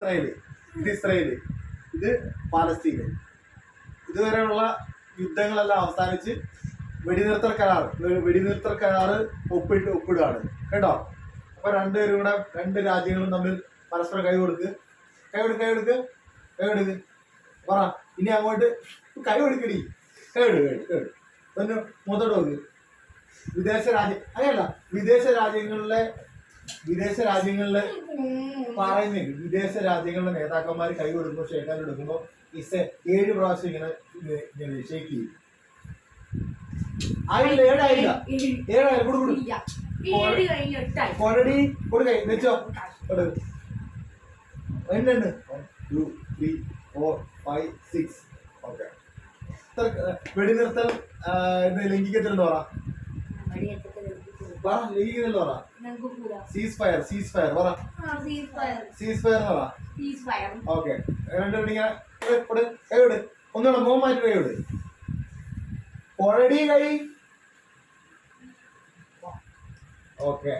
Israel, ഇത് പാലസ്തീന്. ഇതുവരെയുള്ള യുദ്ധങ്ങളെല്ലാം അവസാനിച്ച് വെടിനിർത്തൽ കരാറ് ഒപ്പിടുകയാണ് കേട്ടോ. അപ്പൊ രണ്ടുപേരും കൂടെ, രണ്ട് രാജ്യങ്ങളും തമ്മിൽ പരസ്പരം കൈ കൊടുക്ക് പറ. ഇനി അങ്ങോട്ട് കൈ കൊടുക്കടി, ഒന്ന് മുതോട്ട് നോക്ക്. അങ്ങനെയല്ല, വിദേശ രാജ്യങ്ങളിലെ പറയുന്നില്ല, വിദേശ രാജ്യങ്ങളിലെ നേതാക്കന്മാർ കൈ കൊടുക്കുമ്പോൾ, ഷേക്കാൻ എടുക്കുമ്പോൾ 7 പ്രാവശ്യം ഇങ്ങനെ ഷേക്ക് ചെയ്യും. ആയില്ല, 7 ആയില്ല, 7 ആയില്ല. കൊടടി കൊടുക്കൈ വെച്ചോ. 1 2 3 4 5 6. ഓക്കെ. വെടിനിർത്തൽ ലംഘിക്കത്തില്ലെന്ന് പറ. ലംഘിക്കുന്നില്ല പറ. സീസ് ഫയർ പറ. സീസ് ഫയർ പറ. ഓക്കെ. രണ്ടുപേരും ഇങ്ങനെ കൈവിട്. ഒന്നുകൂടെ മോൻ മാറ്റി കൈവിട്. കൊഴടി കൈ. ഓക്കെ.